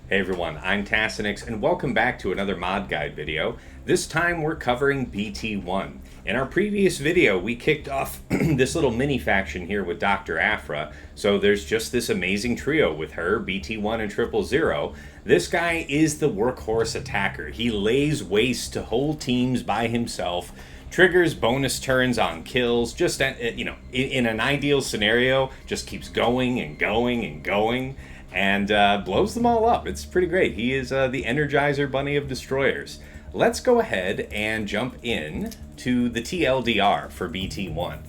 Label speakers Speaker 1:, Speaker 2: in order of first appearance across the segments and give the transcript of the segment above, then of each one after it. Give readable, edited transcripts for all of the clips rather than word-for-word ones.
Speaker 1: Hey everyone, I'm Tassenix and welcome back to another mod guide video. This time we're covering BT-1. In our previous video we kicked off this little mini faction here with Dr. Aphra. So there's just this amazing trio with her, BT-1 and 000. This guy is the workhorse attacker. He lays waste to whole teams by himself, triggers bonus turns on kills, just, in an ideal scenario, just keeps going and going and going. And blows them all up. It's pretty great. He is the Energizer Bunny of Destroyers. Let's go ahead and jump in to the TLDR for BT-1.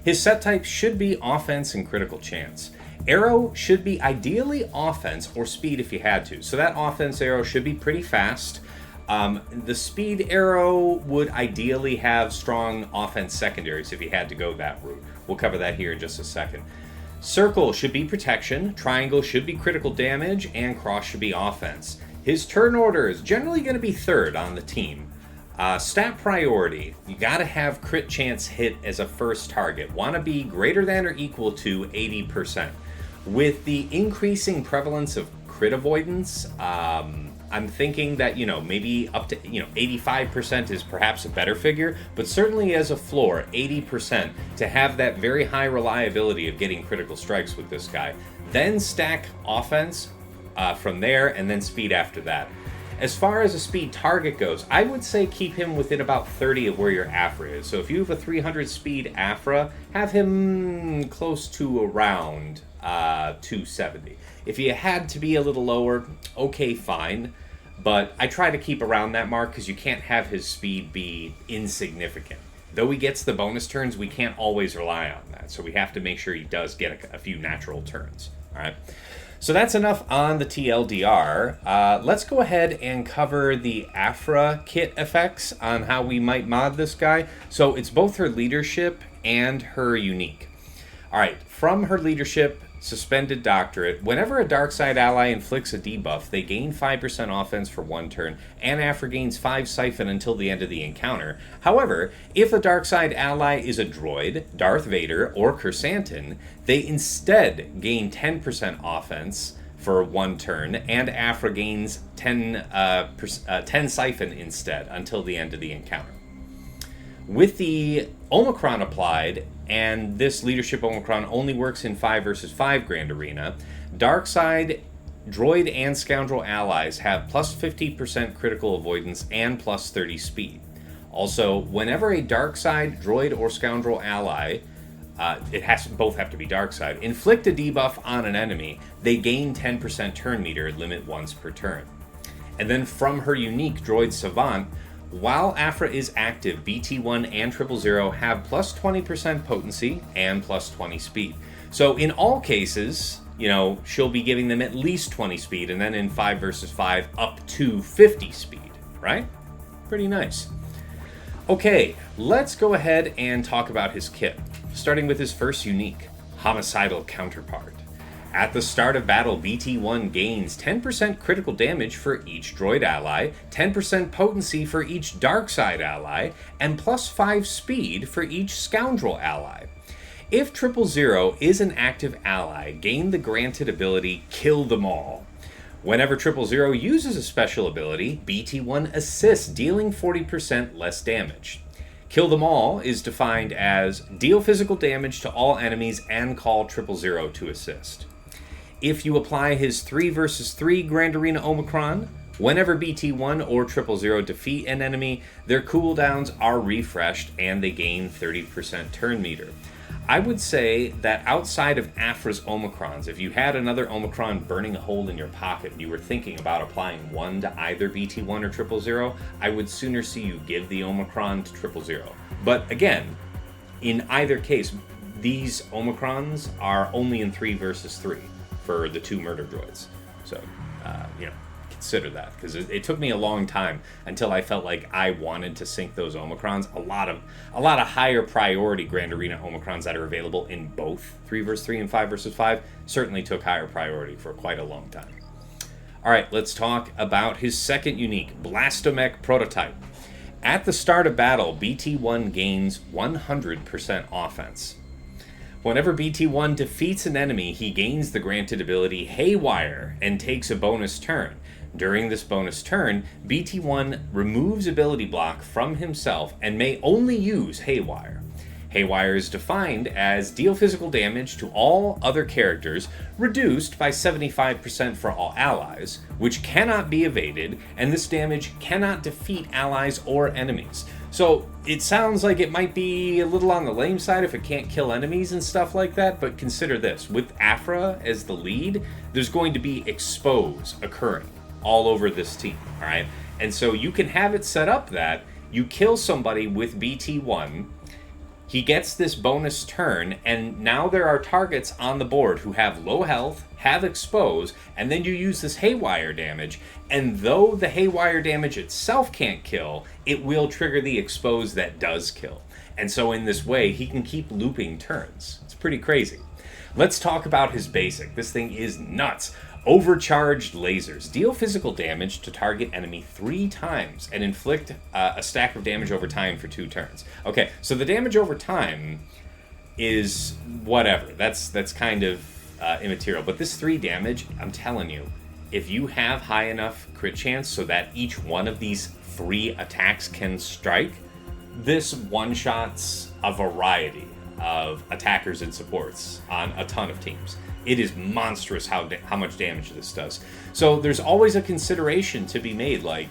Speaker 1: His set type should be offense and critical chance. Arrow should be ideally offense or speed if you had to. So that offense arrow should be pretty fast. The speed arrow would ideally have strong offense secondaries if you had to go that route. We'll cover that here in just a second. Circle should be protection, triangle should be critical damage, and cross should be offense. His turn order is generally going to be third on the team. Stat priority, you got to have crit chance hit as a first target. Want to be greater than or equal to 80%. With the increasing prevalence of crit avoidance, I'm thinking that, maybe up to, 85% is perhaps a better figure, but certainly as a floor, 80% to have that very high reliability of getting critical strikes with this guy. Then stack offense from there, and then speed after that. As far as a speed target goes, I would say keep him within about 30 of where your Aphra is. So if you have a 300 speed Aphra, have him close to around 270. If you had to be a little lower, okay, fine. But I try to keep around that mark because you can't have his speed be insignificant. Though he gets the bonus turns, we can't always rely on that. So we have to make sure he does get a few natural turns. All right. So that's enough on the TLDR. Let's go ahead and cover the Aphra kit effects on how we might mod this guy. So it's both her leadership and her unique. All right. From her leadership, Suspended Doctorate. Whenever a dark side ally inflicts a debuff, they gain 5% offense for one turn, and Aphra gains 5 siphon until the end of the encounter. However, if the dark side ally is a droid, Darth Vader, or Chrysantin, they instead gain 10% offense for one turn, and Aphra gains 10 siphon instead until the end of the encounter. With the Omicron applied, and this leadership Omicron only works in 5 versus 5 Grand Arena, Darkside, Droid, and Scoundrel allies have plus 50% critical avoidance and plus 30 speed. Also, whenever a Darkside, Droid, or Scoundrel ally, both have to be Darkside, inflict a debuff on an enemy, they gain 10% turn meter, limit once per turn. And then from her unique Droid Savant, while Aphra is active, BT-1 and 000 have plus 20% potency and plus 20 speed. So in all cases, she'll be giving them at least 20 speed, and then in 5 versus 5, up to 50 speed, right? Pretty nice. Okay, let's go ahead and talk about his kit, starting with his first unique, Homicidal Counterpart. At the start of battle, BT-1 gains 10% critical damage for each droid ally, 10% potency for each dark side ally, and plus 5 speed for each scoundrel ally. If 000 is an active ally, gain the granted ability Kill Them All. Whenever 000 uses a special ability, BT-1 assists, dealing 40% less damage. Kill Them All is defined as deal physical damage to all enemies and call 000 to assist. If you apply his 3 versus 3 Grand Arena Omicron, whenever BT-1 or 000 defeat an enemy, their cooldowns are refreshed and they gain 30% turn meter. I would say that outside of Aphra's Omicrons, if you had another Omicron burning a hole in your pocket and you were thinking about applying one to either BT-1 or 000, I would sooner see you give the Omicron to 000. But again, in either case, these Omicrons are only in 3 versus 3. For the 2 murder droids. So, consider that. Because it took me a long time until I felt like I wanted to sync those Omicrons. A lot of higher priority Grand Arena Omicrons that are available in both 3 versus 3 and 5 versus 5 certainly took higher priority for quite a long time. Alright, let's talk about his second unique, Blastomech Prototype. At the start of battle, BT-1 gains 100% offense. Whenever BT-1 defeats an enemy, he gains the granted ability Haywire and takes a bonus turn. During this bonus turn, BT-1 removes ability block from himself and may only use Haywire. Haywire is defined as deal physical damage to all other characters, reduced by 75% for all allies, which cannot be evaded, and this damage cannot defeat allies or enemies. So it sounds like it might be a little on the lame side if it can't kill enemies and stuff like that, but consider this. With Aphra as the lead, there's going to be expose occurring all over this team, all right? And so you can have it set up that you kill somebody with BT-1, he gets this bonus turn, and now there are targets on the board who have low health, have expose, and then you use this Haywire damage, and though the Haywire damage itself can't kill, it will trigger the expose that does kill. And so in this way, he can keep looping turns. It's pretty crazy. Let's talk about his basic. This thing is nuts. Overcharged lasers. Deal physical damage to target enemy 3 times and inflict a stack of damage over time for 2 turns. Okay, so the damage over time is whatever. That's kind of immaterial. But this 3 damage, I'm telling you, if you have high enough crit chance so that each one of these 3 attacks can strike, this one-shots a variety of attackers and supports on a ton of teams. It is monstrous how much damage this does. So there's always a consideration to be made, like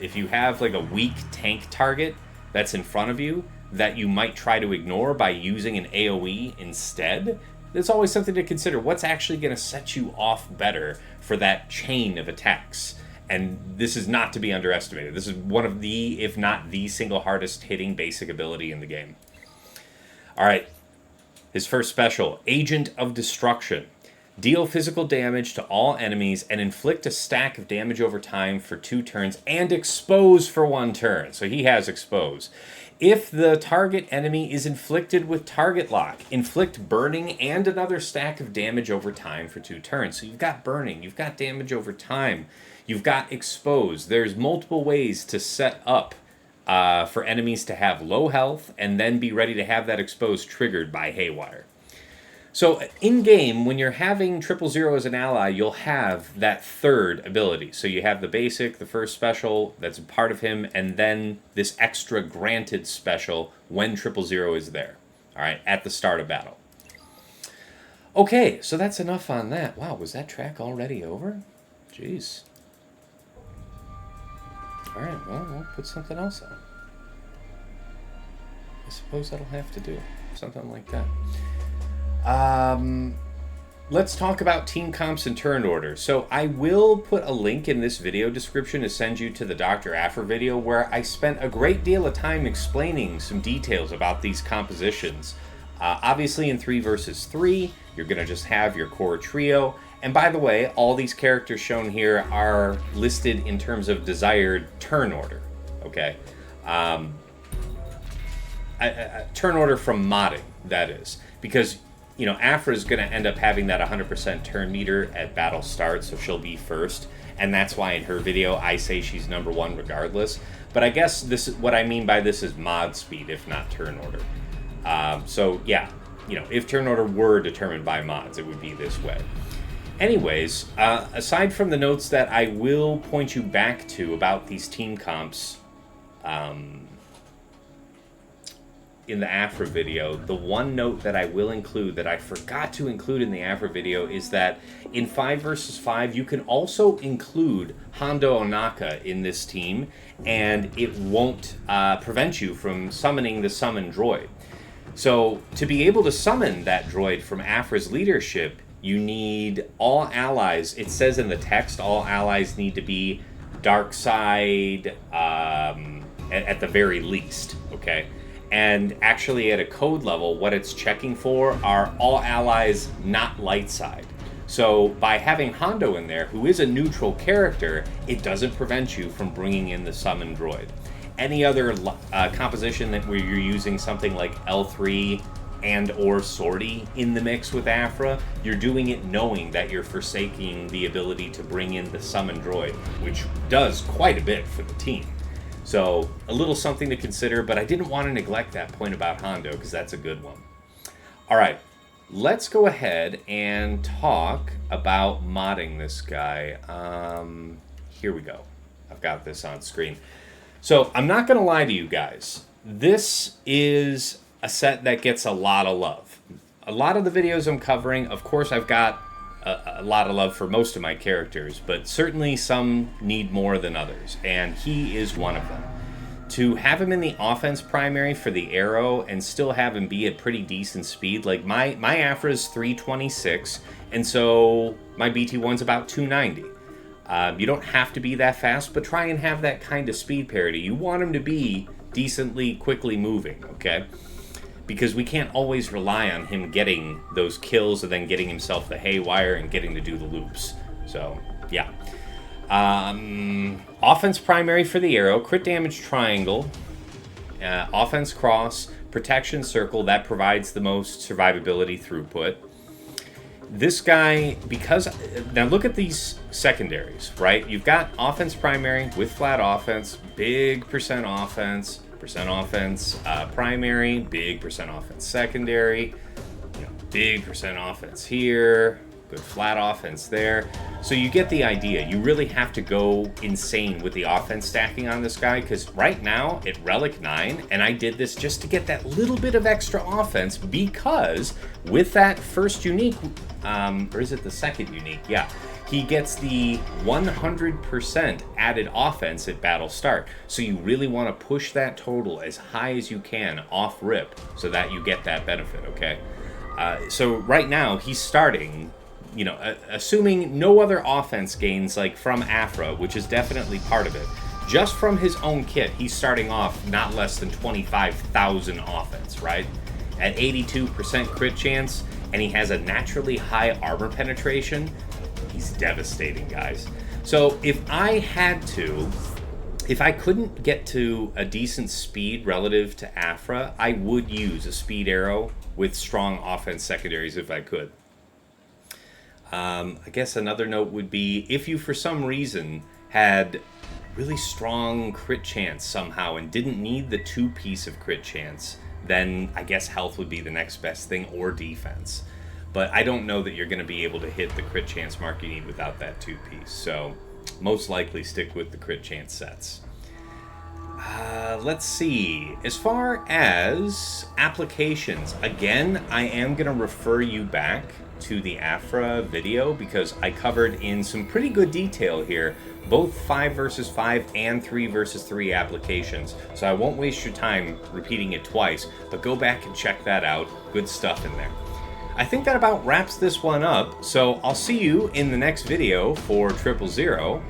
Speaker 1: if you have like a weak tank target that's in front of you that you might try to ignore by using an AoE instead, there's always something to consider. What's actually going to set you off better for that chain of attacks? And this is not to be underestimated. This is one of the, if not the single hardest hitting basic ability in the game. All right. His first special, Agent of Destruction. Deal physical damage to all enemies and inflict a stack of damage over time for 2 turns and expose for 1 turn. So he has expose. If the target enemy is inflicted with target lock, inflict burning and another stack of damage over time for 2 turns. So you've got burning, you've got damage over time, you've got expose. There's multiple ways to set up for enemies to have low health and then be ready to have that expose triggered by Haywire. So in-game, when you're having 000 as an ally, you'll have that third ability. So you have the basic, the first special that's a part of him, and then this extra granted special when 000 is there, all right, at the start of battle. Okay, so that's enough on that. Wow, was that track already over? Jeez. All right, well, we'll put something else on. I suppose that'll have to do. Something like that. Let's talk about team comps and turn order. So I will put a link in this video description to send you to the Dr. Aphra video where I spent a great deal of time explaining some details about these compositions. Obviously in 3 versus 3, you're going to just have your core trio. And by the way, all these characters shown here are listed in terms of desired turn order, okay? Turn order from modding, that is. Because, you know, Aphra is going to end up having that 100% turn meter at battle start, so she'll be first. And that's why in her video I say she's number 1 regardless. But I guess this is what I mean by this is mod speed, if not turn order. So, yeah, you know, if turn order were determined by mods, it would be this way. Anyways, aside from the notes that I will point you back to about these team comps in the Aphra video, the one note that I will include that I forgot to include in the Aphra video is that in 5 versus 5, you can also include Hondo Onaka in this team, and it won't prevent you from summoning the summon droid. So to be able to summon that droid from Aphra's leadership, you need all allies. It says in the text, all allies need to be dark side at the very least, okay? And actually at a code level, what it's checking for are all allies not light side. So by having Hondo in there, who is a neutral character, it doesn't prevent you from bringing in the summon droid. Any other composition that where you're using something like L3 and or Sortie in the mix with Aphra, you're doing it knowing that you're forsaking the ability to bring in the summon droid, which does quite a bit for the team. So a little something to consider, but I didn't want to neglect that point about Hondo because that's a good one. All right, let's go ahead and talk about modding this guy. Here we go. I've got this on screen. So I'm not going to lie to you guys. This is a set that gets a lot of love. A lot of the videos I'm covering, of course, I've got a lot of love for most of my characters, but certainly some need more than others, and he is one of them. To have him in the offense primary for the arrow and still have him be at pretty decent speed, like my Afra's 326, and so my BT-1's about 290. You don't have to be that fast, but try and have that kind of speed parity. You want him to be decently quickly moving, okay? Because we can't always rely on him getting those kills and then getting himself the haywire and getting to do the loops. So, yeah. Offense primary for the arrow, crit damage triangle, offense cross, protection circle, that provides the most survivability throughput. This guy, because, now look at these secondaries, right? You've got offense primary with flat offense, big percent offense primary, big percent offense secondary, big percent offense here, good flat offense there. So you get the idea. You really have to go insane with the offense stacking on this guy, because right now at Relic 9, and I did this just to get that little bit of extra offense, because with that first unique, or is it the second unique? Yeah. He gets the 100% added offense at battle start. So you really want to push that total as high as you can off rip so that you get that benefit, okay? So right now he's starting, assuming no other offense gains like from Afra, which is definitely part of it. Just from his own kit, he's starting off not less than 25,000 offense, right? At 82% crit chance, and he has a naturally high armor penetration. He's devastating, guys. So if I couldn't get to a decent speed relative to Afra, I would use a speed arrow with strong offense secondaries if I could. I guess another note would be, if you for some reason had really strong crit chance somehow and didn't need the 2-piece of crit chance, then I guess health would be the next best thing, or defense. But I don't know that you're going to be able to hit the crit chance mark you need without that 2-piece. So most likely stick with the crit chance sets. Let's see. As far as applications, again, I am going to refer you back to the Afra video, because I covered in some pretty good detail here both 5 versus 5 and 3 versus 3 applications. So I won't waste your time repeating it twice, but go back and check that out. Good stuff in there. I think that about wraps this one up, so I'll see you in the next video for 000,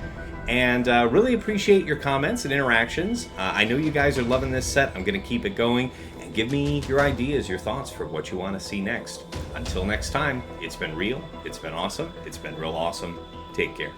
Speaker 1: and really appreciate your comments and interactions. I know you guys are loving this set. I'm going to keep it going, and give me your ideas, your thoughts for what you want to see next. Until next time, it's been real, it's been awesome, it's been real awesome. Take care.